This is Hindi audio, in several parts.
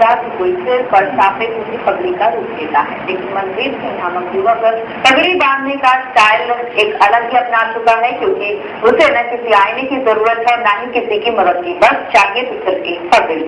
किया तो कोई सिर पर साफे उसी पगड़ी का रूप लेता है, लेकिन मनजीत सिंह नामक युवक पगड़ी बांधने का स्टाइल एक अलग ही अपना चुका है, क्योंकि उसे न किसी आईने की जरूरत है न ही किसी की मदद की, बस चाहिए तो सिर की पगड़ी।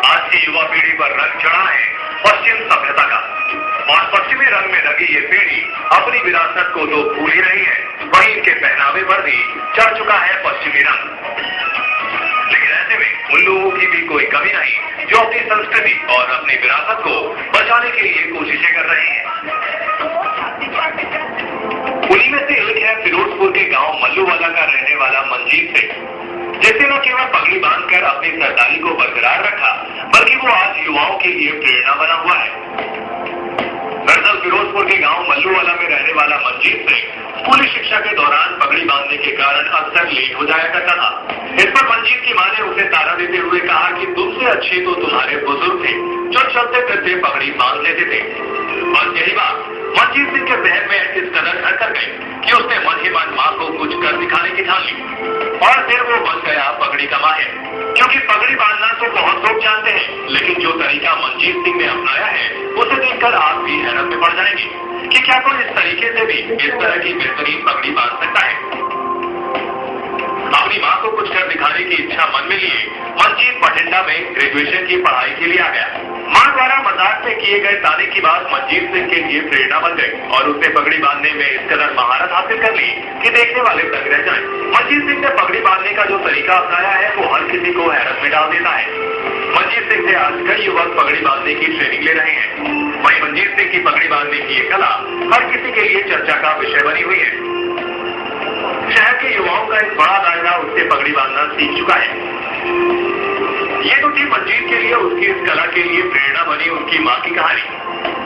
आज की युवा पीढ़ी पर रंग चढ़ा है पश्चिम सभ्यता का, और पश्चिमी रंग में लगी ये पीढ़ी अपनी विरासत को तो भूल ही रही है, वहीं इनके पहनावे पर भी चढ़ चुका है पश्चिमी रंग। लेकिन ऐसे में उन लोगों की भी कोई कमी नहीं जो अपनी संस्कृति और अपनी विरासत को बचाने के लिए कोशिशें कर रहे हैं। उन्हीं में से एक है फिरोजपुर के गांव मल्लूवाला का रहने वाला मनजीत सिंह, जिसने न केवल पगड़ी बांधकर अपनी सरदारी को बरकरार रखा, बल्कि वो आज युवाओं के लिए प्रेरणा बना हुआ है। दरअसल फिरोजपुर के गांव मल्लूवाला में रहने वाला मनजीत सिंह स्कूली शिक्षा के दौरान पगड़ी बांधने के कारण अक्सर लेट हो जाया करता था। इस पर मनजीत की मां ने उसे ताना देते हुए कहा कि तुमसे अच्छे तो तुम्हारे बुजुर्ग थे जो चलते फिरते पगड़ी बांध लेते थे। बस यही बात मनजीत सिंह के जहन में इस कदर घर कर गई कि उसने मन ही मन मां को कुछ कर दिखाने की ठान ली, और फिर वो बन गया पगड़ी का माहिर। क्योंकि पगड़ी बांधना तो बहुत लोग जानते हैं, लेकिन जो तरीका मनजीत सिंह ने अपनाया है उसे देखकर आप भी हैरत में पड़ जाएंगे कि क्या कोई इस तरीके से भी इस तरह की बेहतरीन पगड़ी बांध सकता है। अपनी मां को कुछ कर दिखाने की इच्छा मन में लिए मनजीत बठिंडा में ग्रेजुएशन की पढ़ाई के लिए आ गया। मां द्वारा मजाक में किए गए ताने की बात मनजीत सिंह के लिए प्रेरणा बन गई, और उसने पगड़ी बांधने में इस कदर महारत हासिल कर ली कि देखने वाले दंग रह जाएं। मनजीत सिंह ने पगड़ी बांधने का जो तरीका अपनाया है वो हर किसी को हैरत में डाल देता है। मनजीत सिंह से आज कई युवक पगड़ी बांधने की ट्रेनिंग ले रहे हैं। वहीं मनजीत सिंह की पगड़ी बांधने की ये कला हर किसी के लिए चर्चा का विषय बनी हुई है। शहर के युवाओं का एक बड़ा दायरा उससे पगड़ी बांधना सीख चुका है। ये तो थी मनजीत के लिए उसकी इस कला के लिए प्रेरणा बनी उनकी मां की कहानी।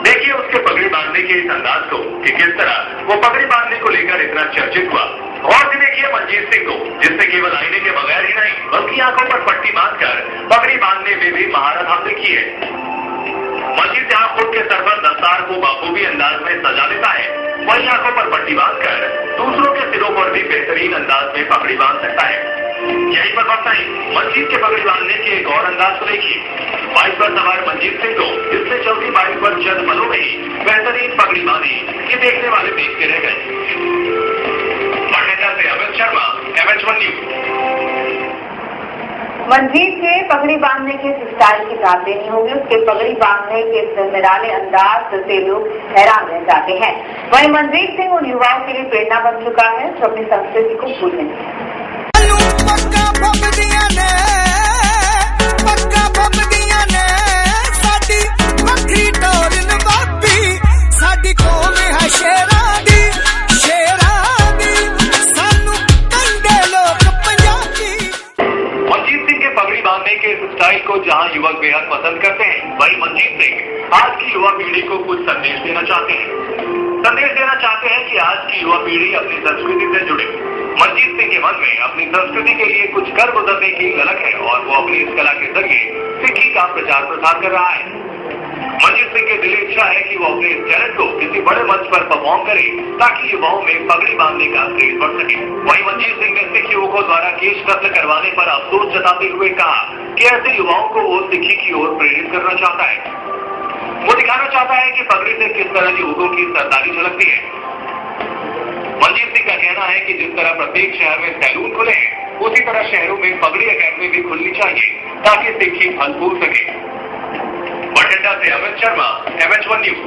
देखिए उसके पगड़ी बांधने के इस अंदाज को कि किस तरह वो पगड़ी बांधने को लेकर इतना चर्चित हुआ। और भी देखिए मनजीत सिंह को, जिसने केवल आईने के बगैर ही नहीं बल्कि आंखों पर पट्टी बांधकर पगड़ी बांधने में भी महारत हासिल की है। मनजीत जहां खुद के सर पर दस्तार को बाखूबी अंदाज में सजा लेता है, वहीं आंखों पर पट्टी बांधकर दूसरों के सिरों पर भी बेहतरीन अंदाज में पगड़ी बांध सकता है। यही पर बात नहीं, मनजीत के पगड़ी बांधने के एक और अंदाज को देखिए। बाइक पर सवार मनजीत सिंह को जिसने चलती बाइक पर चंद पलों में ही बेहतरीन पगड़ी बांधी कि देखने वाले देखते रह गए। बठिंडा से अमित शर्मा, MH1 न्यूज। मनजीत के पगड़ी बांधने के स्टाइल की बात नहीं होगी, उसके पगड़ी बांधने के निराले अंदाज से लोग हैरान रह जाते हैं। वहीं मनजीत सिंह उन युवाओं के लिए प्रेरणा बन चुका है जो अपनी संस्कृति को भूल नहीं। के इस स्टाइल को जहां युवक बेहद पसंद करते हैं, वहीं मनजीत सिंह आज की युवा पीढ़ी को कुछ संदेश देना चाहते हैं कि आज की युवा पीढ़ी अपनी संस्कृति से जुड़े। मनजीत सिंह के मन में अपनी संस्कृति के लिए कुछ कर गुजरने की ललक है, और वो अपनी इस कला के जरिए सिक्की का प्रचार प्रसार कर रहा है। मनजीत सिंह की दिली इच्छा है कि वो अपने इस टैलेंट को किसी बड़े मंच पर परफॉर्म करे ताकि युवाओं में पगड़ी बांधने का क्रेज बढ़ सके। वहीं मनजीत सिंह ने सिख युवकों द्वारा केश कत्ल करवाने पर अफसोस जताते हुए कहा कि ऐसे युवाओं को वो सिक्की की ओर प्रेरित करना चाहता है। वो दिखाना चाहता है कि पगड़ी से किस तरह युवकों की सरदारी झलकती है। मनजीत सिंह का कहना है कि जिस तरह प्रत्येक शहर में सैलून खुले हैं, उसी तरह शहरों में पगड़ी अकेडमी भी खुलनी चाहिए ताकि सिक्की फल फूल सके। बठिंडा से अमित शर्मा, MH1 न्यूज।